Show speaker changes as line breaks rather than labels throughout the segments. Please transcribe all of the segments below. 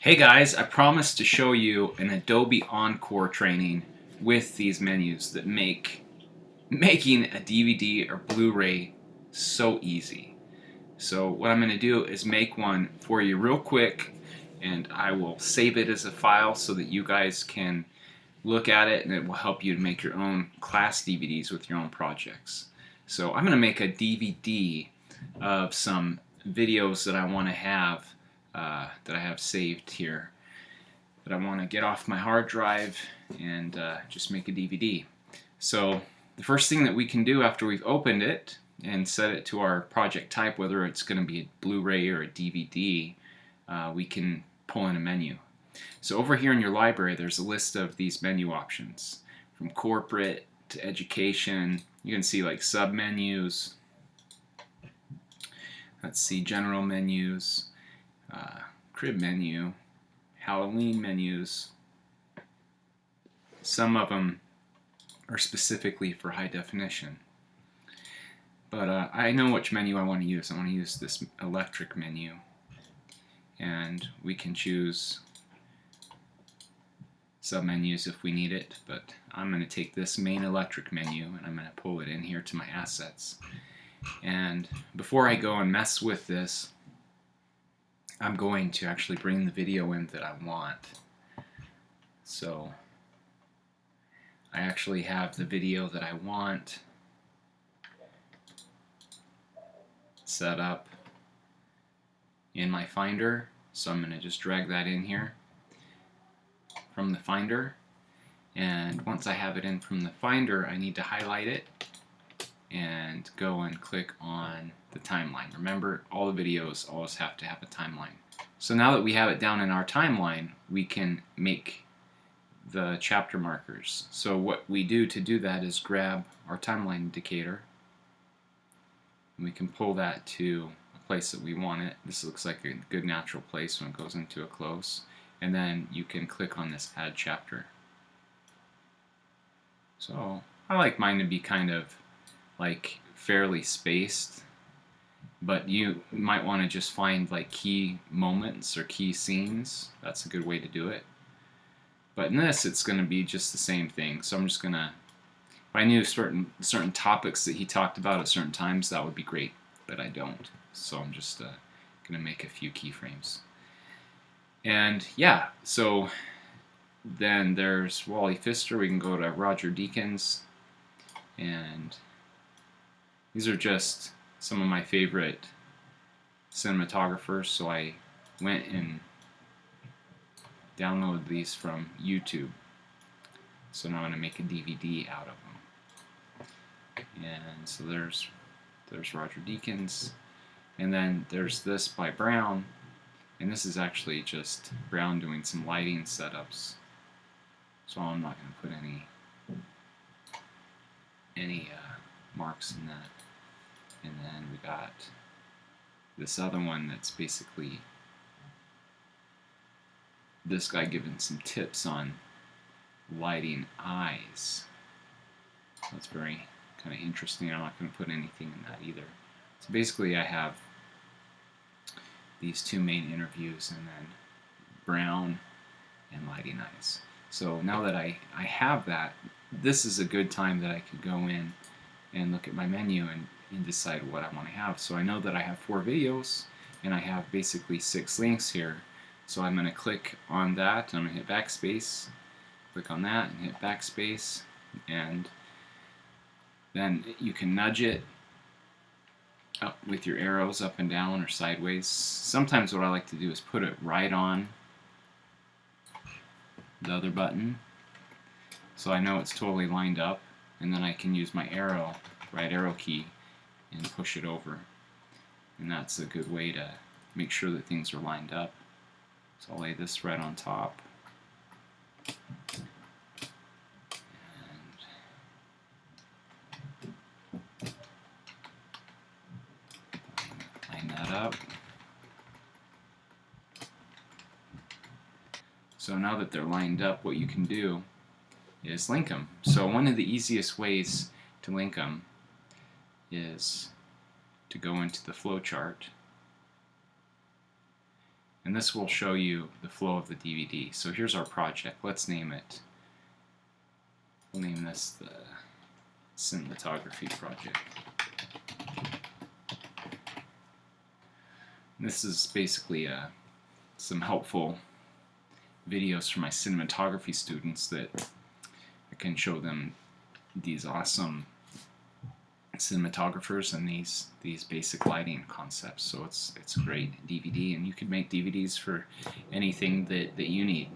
Hey guys, I promised to show you an Adobe Encore training with these menus that make making a DVD or Blu-ray so easy. So what I'm going to do is make one for you real quick, and I will save it as a file so that you guys can look at it, and it will help you to make your own class DVDs with your own projects. So I'm going to make a DVD of some videos that I want to have that I have saved here, that I want to get off my hard drive and just make a DVD. So the first thing that we can do after we've opened it and set it to our project type, whether it's going to be a Blu-ray or a DVD, we can pull in a menu. So over here in your library, there's a list of these menu options, from corporate to education. You can see like sub menus. Let's see, general menus, crib menu, Halloween menus. Some of them are specifically for high definition. But I know which menu I want to use. I want to use this electric menu. And we can choose sub-menus if we need it, but I'm going to take this main electric menu and I'm going to pull it in here to my assets. And before I go and mess with this, I'm going to actually bring the video in that I want. So I actually have the video that I want set up in my Finder, so I'm going to just drag that in here from the Finder, and once I have it in from the Finder, I need to highlight it and go and click on the timeline. Remember, all the videos always have to have a timeline. So now that we have it down in our timeline, we can make the chapter markers. So what we do to do that is grab our timeline indicator, and we can pull that to a place that we want it. This looks like a good natural place when it goes into a close. And then you can click on this add chapter. So I like mine to be kind of like fairly spaced, but you might want to just find like key moments or key scenes. That's a good way to do it. But in this, it's going to be just the same thing. So I'm just going to, if I knew certain topics that he talked about at certain times, that would be great, but I don't. So I'm just going to make a few keyframes. And yeah, so then there's Wally Pfister. We can go to Roger Deakins, and these are just some of my favorite cinematographers, so I went and downloaded these from YouTube. So now I'm going to make a DVD out of them. And so there's Roger Deakins, and then there's this by Brown. And this is actually just Brown doing some lighting setups. So I'm not going to put any marks in that. And then we got this other one that's basically this guy giving some tips on lighting eyes. That's very kind of interesting. I'm not going to put anything in that either. So basically I have these two main interviews, and then Brown and lighting eyes. So now that I have that, this is a good time that I could go in and look at my menu and decide what I want to have. So I know that I have 4 videos, and I have basically 6 links here. So I'm going to click on that, and I'm going to hit backspace, click on that, and hit backspace, and then you can nudge it up with your arrows up and down or sideways. Sometimes what I like to do is put it right on the other button, so I know it's totally lined up, and then I can use my right arrow key, and push it over. And that's a good way to make sure that things are lined up. So I'll lay this right on top. That up. So now that they're lined up, what you can do is link them. So one of the easiest ways to link them is to go into the flowchart and this will show you the flow of the DVD. So here's our project. Let's name it. We'll name this the cinematography project. And this is basically some helpful videos for my cinematography students that I can show them these awesome cinematographers and these basic lighting concepts. So it's a great DVD, and you can make DVDs for anything that you need.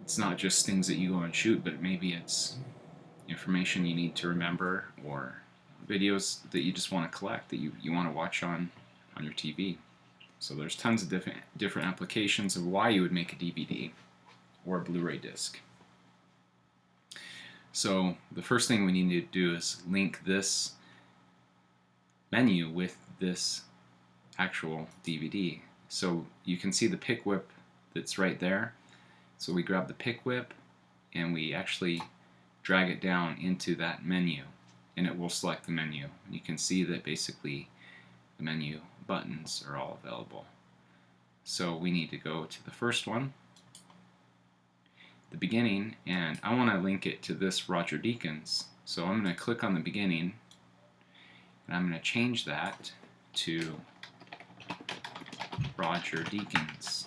It's not just things that you go and shoot, but maybe it's information you need to remember, or videos that you just want to collect, that you want to watch on your TV. So there's tons of different applications of why you would make a DVD or a Blu-ray disc. So the first thing we need to do is link this menu with this actual DVD. So you can see the pick whip that's right there. So we grab the pick whip and we actually drag it down into that menu, and it will select the menu. You can see that basically the menu buttons are all available. So we need to go to the first one, the beginning, and I want to link it to this Roger Deakins. So I'm going to click on the beginning, and I'm going to change that to Roger Deakins.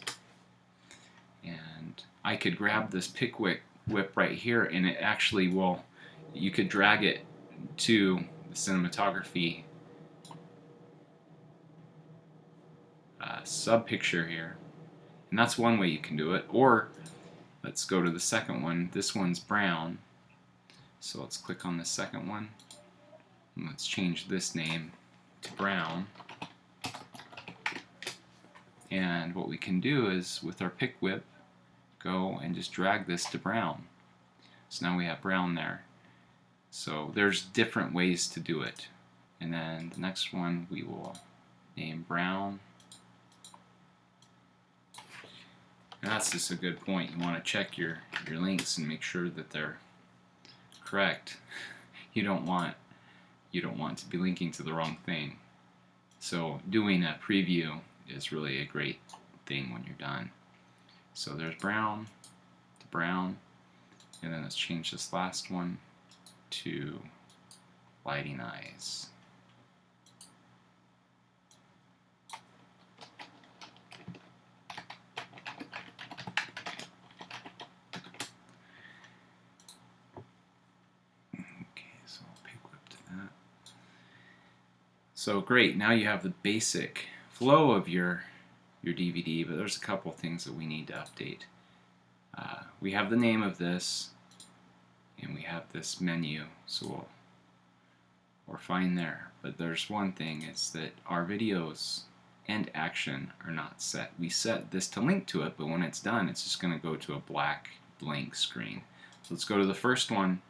And I could grab this pick whip right here, and it actually will, you could drag it to the cinematography sub picture here, and that's one way you can do it. Or let's go to the second one. This one's brown, so let's click on the second one, and let's change this name to brown. And what we can do is, with our pick whip, go and just drag this to brown. So now we have brown there. So there's different ways to do it. And then the next one we will name brown. And that's just a good point. You want to check your links and make sure that they're correct. You don't want to be linking to the wrong thing. So doing a preview is really a great thing when you're done. So there's brown to brown, and then let's change this last one to lighting eyes. So great, now you have the basic flow of your DVD, but there's a couple things that we need to update. We have the name of this, and we have this menu, so we're fine there. But there's one thing, is that our videos and action are not set. We set this to link to it, but when it's done, it's just going to go to a black blank screen. So let's go to the first one,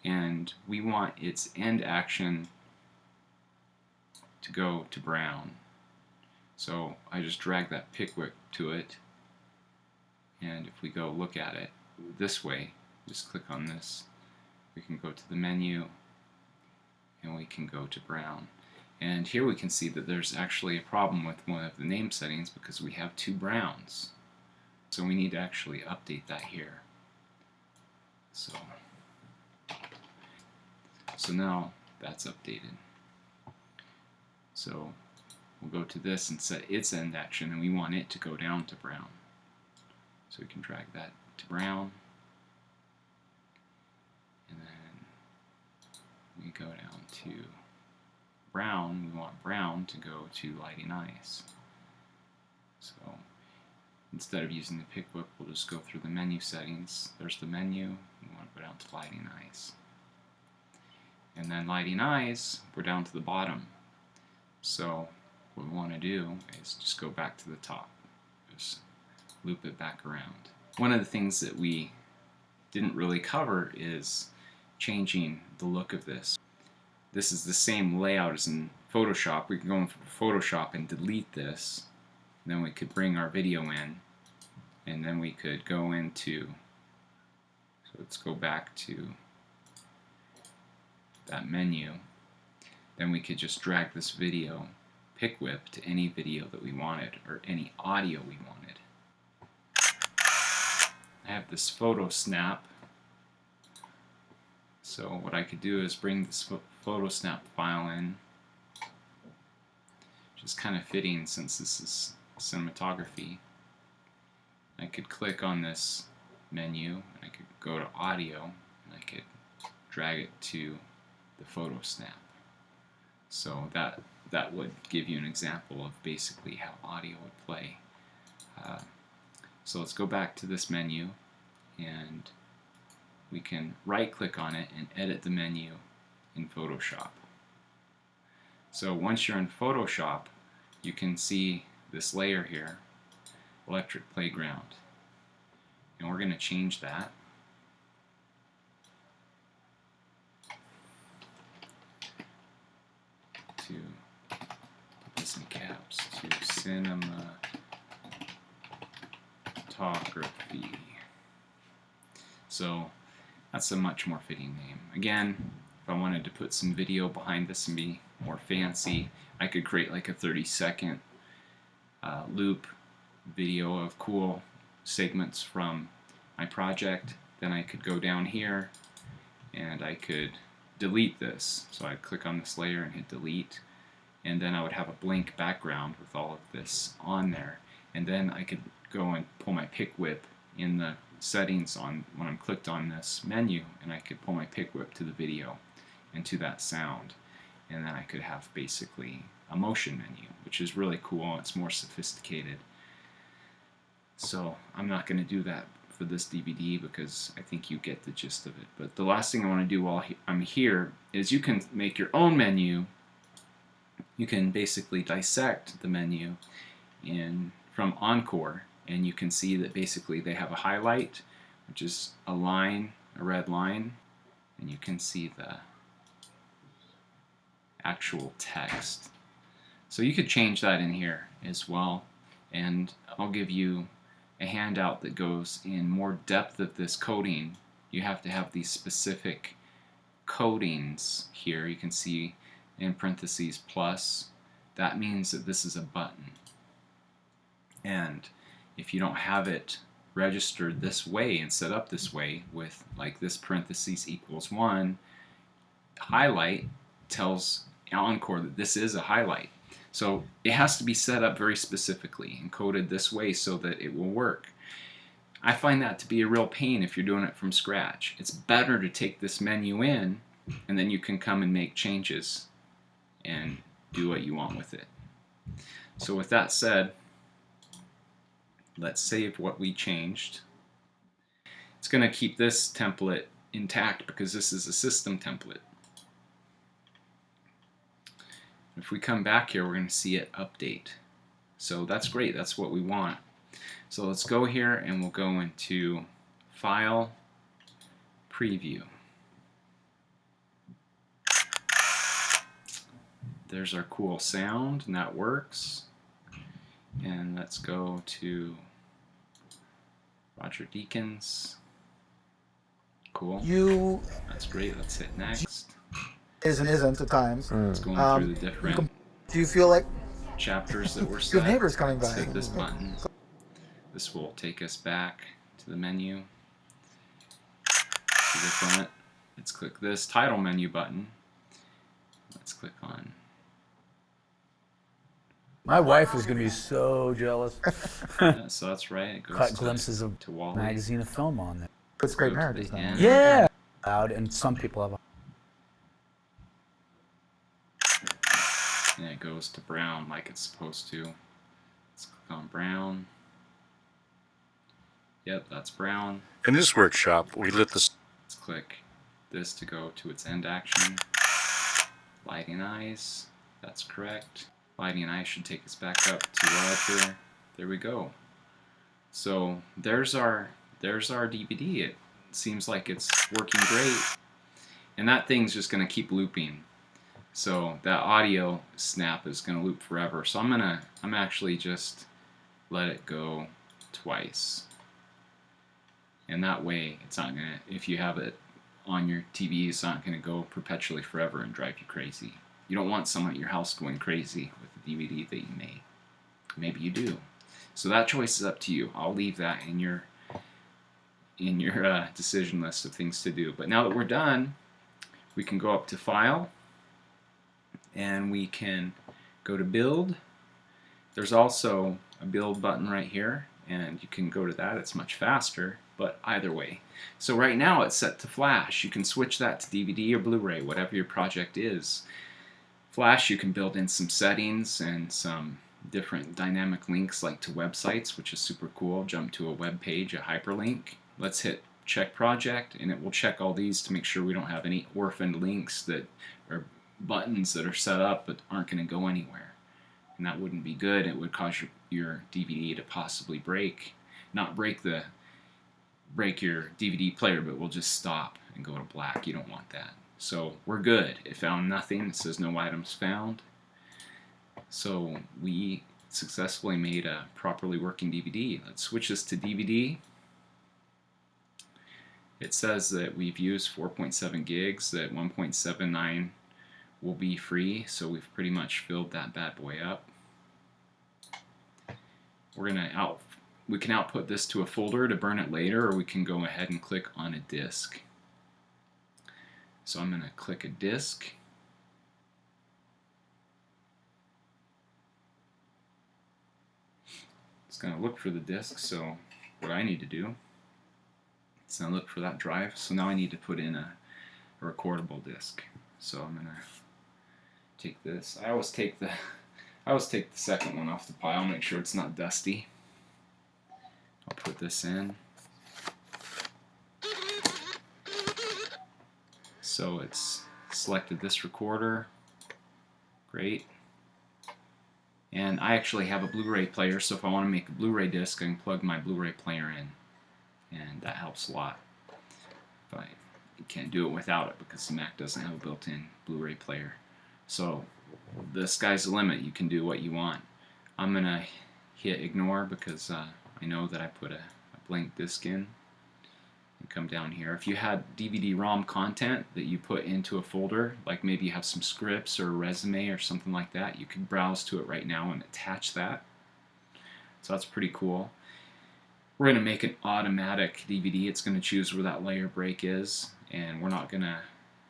and we want its end action to go to brown. So I just drag that pick whip to it, and if we go look at it this way, just click on this, we can go to the menu and we can go to brown. And here we can see that there's actually a problem with one of the name settings because we have two browns. So we need to actually update that here. So now that's updated. So we'll go to this and set its end action, and we want it to go down to brown. So we can drag that to brown, and then we go down to brown. We want brown to go to lighting eyes. So instead of using the pick whip, we'll just go through the menu settings. There's the menu. We want to go down to lighting eyes. And then lighting eyes, we're down to the bottom. So what we want to do is just go back to the top. Just loop it back around. One of the things that we didn't really cover is changing the look of this. This is the same layout as in Photoshop. We can go into Photoshop and delete this. Then we could bring our video in, and then we could go into, so let's go back to that menu. Then we could just drag this video, pick whip to any video that we wanted or any audio we wanted. I have this photo snap, so what I could do is bring this photo snap file in, which is kind of fitting since this is cinematography. I could click on this menu and I could go to audio and I could drag it to the photo snap. So that would give you an example of basically how audio would play. So let's go back to this menu, and we can right click on it and edit the menu in Photoshop. So once you're in Photoshop, you can see this layer here, Electric Playground, and we're going to change that to, put this in caps, to cinematography. So that's a much more fitting name. Again, if I wanted to put some video behind this and be more fancy, I could create like a 30-second loop video of cool segments from my project. Then I could go down here and I could delete this. So I'd click on this layer and hit delete, and then I would have a blank background with all of this on there, and then I could go and pull my pick whip in the settings on when I'm clicked on this menu, and I could pull my pick whip to the video and to that sound, and then I could have basically a motion menu, which is really cool. It's more sophisticated. So I'm not going to do that for this DVD because I think you get the gist of it. But the last thing I want to do while I'm here is you can make your own menu. You can basically dissect the menu from Encore, and you can see that basically they have a highlight, which is a line, a red line, and you can see the actual text. So you could change that in here as well, and I'll give you a handout that goes in more depth of this coding. You have to have these specific codings here. You can see in parentheses plus. That means that this is a button. And if you don't have it registered this way and set up this way with like this parentheses equals 1, highlight tells Encore that this is a highlight. So it has to be set up very specifically and coded this way so that it will work. I find that to be a real pain if you're doing it from scratch. It's better to take this menu in, and then you can come and make changes and do what you want with it. So with that said, let's save what we changed. It's going to keep this template intact because this is a system template. If we come back here, we're going to see it update. So that's great. That's what we want. So let's go here and we'll go into File, Preview. There's our cool sound, and that works. And let's go to Roger Deakins. Cool. That's great. Let's hit next.
Isn't at times.
It's going through the different
do you feel like
chapters that were set.
your neighbor's coming by?
Let's hit this button. This will take us back to the menu. To the front. Let's click this title menu button. Let's click on.
My wife is going to be so jealous.
Yeah, so that's right. It goes
Cut glimpses of
to Wally.
magazine of film on there.
It's great
Go to
marriage,
the
isn't
end.
it?
Yeah. Loud, and some people have.
And it goes to brown like it's supposed to. Let's click on brown. Yep, that's brown.
In this workshop, we lit the...
Let's click this to go to its end action. Lighting eyes, that's correct. Lighting eyes should take us back up to Roger. There we go. So there's our DVD. It seems like it's working great. And that thing's just going to keep looping. So that audio snap is going to loop forever. So I'm actually just let it go twice. And that way it's not going to, if you have it on your TV, it's not going to go perpetually forever and drive you crazy. You don't want someone at your house going crazy with DVD that you made. Maybe you do. So that choice is up to you. I'll leave that in your decision list of things to do. But now that we're done, we can go up to File, and we can go to Build. There's also a Build button right here, and you can go to that. It's much faster, but either way. So right now it's set to Flash. You can switch that to DVD or Blu-ray, whatever your project is. Flash, you can build in some settings and some different dynamic links like to websites, which is super cool. Jump to a web page, a hyperlink. Let's hit check project, and it will check all these to make sure we don't have any orphaned links that are buttons that are set up but aren't going to go anywhere. And that wouldn't be good. It would cause your DVD to possibly break. Not break your DVD player, but will just stop and go to black. You don't want that. So we're good. It found nothing. It says no items found. So we successfully made a properly working DVD. Let's switch this to DVD. It says that we've used 4.7 gigs, that 1.79 will be free, so we've pretty much filled that bad boy up. We can output this to a folder to burn it later, or we can go ahead and click on a disk. So I'm going to click a disk. It's going to look for the disk, so what I need to do is going to look for that drive. So now I need to put in a recordable disk. So I'm going to take this. I always take the second one off the pile, make sure it's not dusty. I'll put this in. So it's selected this recorder. Great. And I actually have a Blu-ray player, so if I want to make a Blu-ray disc, I can plug my Blu-ray player in. And that helps a lot. But you can't do it without it because the Mac doesn't have a built-in Blu-ray player. So the sky's the limit. You can do what you want. I'm going to hit ignore because I know that I put a blank disc in. And come down here. If you had DVD-ROM content that you put into a folder, like maybe you have some scripts or a resume or something like that, you can browse to it right now and attach that. So that's pretty cool. We're going to make an automatic DVD. It's going to choose where that layer break is, and we're not going to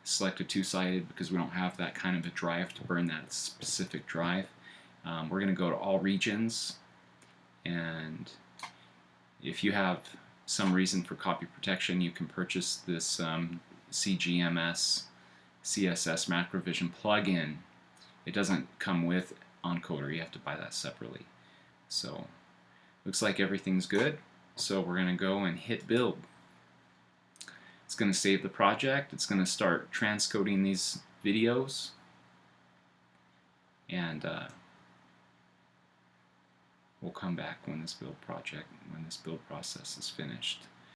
select a two-sided because we don't have that kind of a drive to burn that specific drive. We're going to go to all regions, and if you have some reason for copy protection, you can purchase this CGMS CSS Macrovision plugin. It doesn't come with Encoder. You have to buy that separately. So looks like everything's good. So we're going to go and hit build. It's going to save the project. It's going to start transcoding these videos, and we'll come back when this build process is finished.